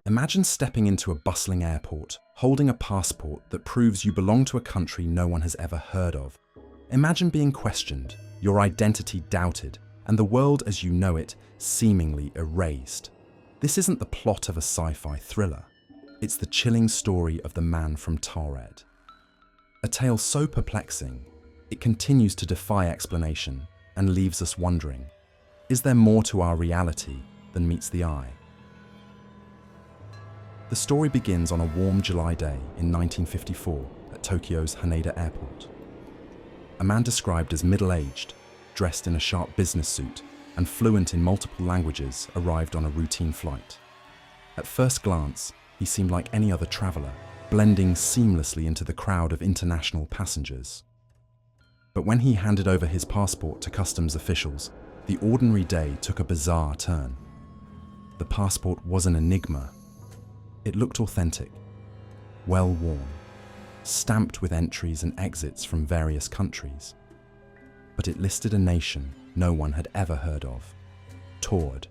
Imagine stepping into a bustling airport, holding a passport that proves you belong to a country no one has ever heard of. Imagine being questioned, your identity doubted, and the world as you know it seemingly erased. This isn't the plot of a sci-fi thriller. It's the chilling story of the man from Taured. A tale so perplexing, it continues to defy explanation and leaves us wondering, is there more to our reality than meets the eye? The story begins on a warm July day in 1954 at Tokyo's Haneda airport. A man described as middle-aged, dressed in a sharp business suit, and fluent in multiple languages arrived on a routine flight. At first glance, he seemed like any other traveler, blending seamlessly into the crowd of international passengers. But when he handed over his passport to customs officials, the ordinary day took a bizarre turn. The passport was an enigma. It looked authentic, well-worn, stamped with entries and exits from various countries. But it listed a nation no one had ever heard of, Taured.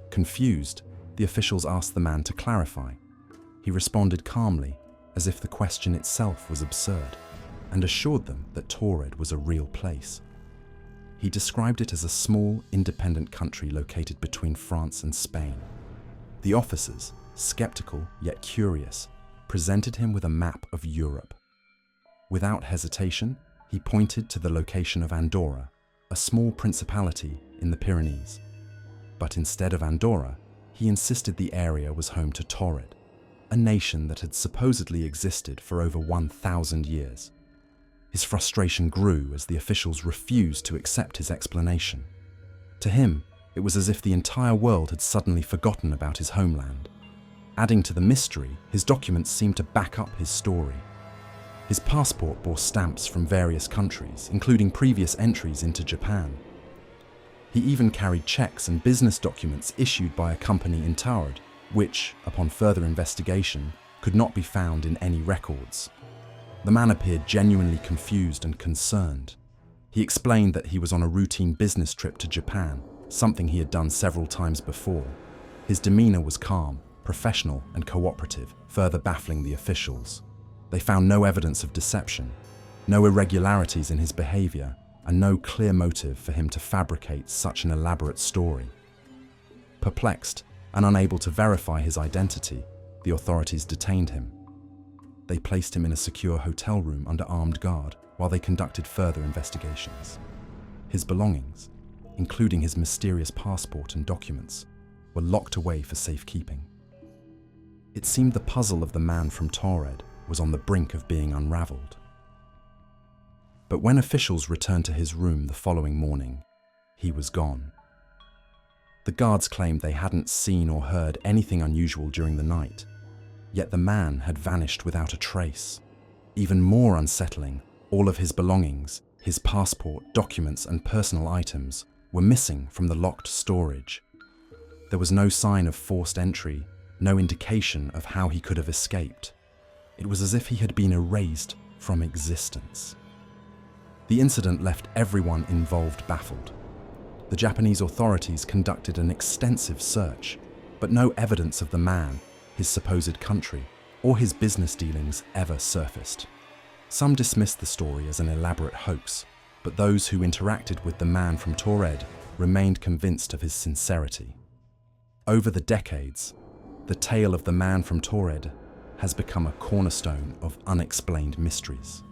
Confused, the officials asked the man to clarify. He responded calmly, as if the question itself was absurd, and assured them that Taured was a real place. He described it as a small, independent country located between France and Spain. The officers, skeptical yet curious, presented him with a map of Europe. Without hesitation, he pointed to the location of Andorra, a small principality in the Pyrenees. But instead of Andorra, he insisted the area was home to Taured, a nation that had supposedly existed for over 1,000 years. His frustration grew as the officials refused to accept his explanation. To him, it was as if the entire world had suddenly forgotten about his homeland. Adding to the mystery, his documents seemed to back up his story. His passport bore stamps from various countries, including previous entries into Japan. He even carried checks and business documents issued by a company in Taured, which, upon further investigation, could not be found in any records. The man appeared genuinely confused and concerned. He explained that he was on a routine business trip to Japan, something he had done several times before. His demeanor was calm, professional and cooperative, further baffling the officials. They found no evidence of deception, no irregularities in his behavior, and no clear motive for him to fabricate such an elaborate story. Perplexed and unable to verify his identity, the authorities detained him. They placed him in a secure hotel room under armed guard while they conducted further investigations. His belongings, including his mysterious passport and documents, were locked away for safekeeping. It seemed the puzzle of the man from Taured was on the brink of being unraveled. But when officials returned to his room the following morning, he was gone. The guards claimed they hadn't seen or heard anything unusual during the night, yet the man had vanished without a trace. Even more unsettling, all of his belongings, his passport, documents, and personal items were missing from the locked storage. There was no sign of forced entry, no indication of how he could have escaped. It was as if he had been erased from existence. The incident left everyone involved baffled. The Japanese authorities conducted an extensive search, but no evidence of the man, his supposed country, or his business dealings ever surfaced. Some dismissed the story as an elaborate hoax, but those who interacted with the man from Taured remained convinced of his sincerity. Over the decades, the tale of the man from Taured has become a cornerstone of unexplained mysteries.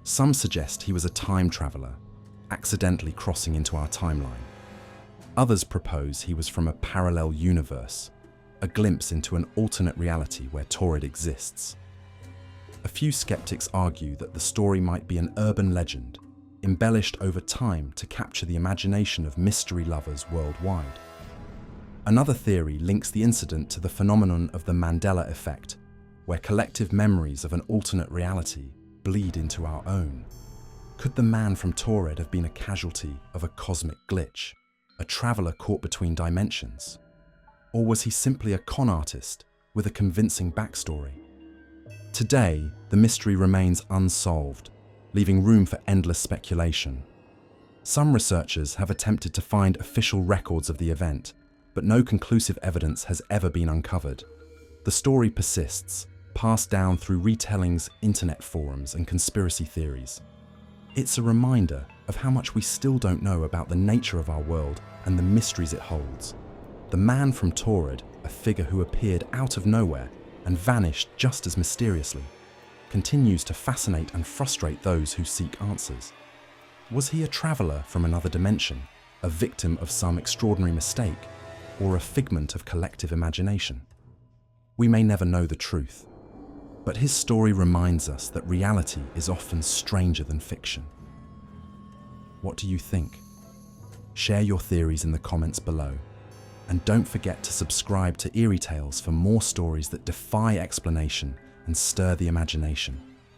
Some suggest he was a time traveler, accidentally crossing into our timeline. Others propose he was from a parallel universe, a glimpse into an alternate reality where Taured exists. A few skeptics argue that the story might be an urban legend, embellished over time to capture the imagination of mystery lovers worldwide. Another theory links the incident to the phenomenon of the Mandela effect, where collective memories of an alternate reality bleed into our own. Could the man from Taured have been a casualty of a cosmic glitch, a traveler caught between dimensions? Or was he simply a con artist with a convincing backstory? Today, the mystery remains unsolved, leaving room for endless speculation. Some researchers have attempted to find official records of the event, but no conclusive evidence has ever been uncovered. The story persists, passed down through retellings, internet forums, and conspiracy theories. It's a reminder of how much we still don't know about the nature of our world and the mysteries it holds. The man from Taured, a figure who appeared out of nowhere and vanished just as mysteriously, continues to fascinate and frustrate those who seek answers. Was he a traveller from another dimension, a victim of some extraordinary mistake, or a figment of collective imagination? We may never know the truth, but his story reminds us that reality is often stranger than fiction. What do you think? Share your theories in the comments below, and don't forget to subscribe to EerieTales for more stories that defy explanation and stir the imagination.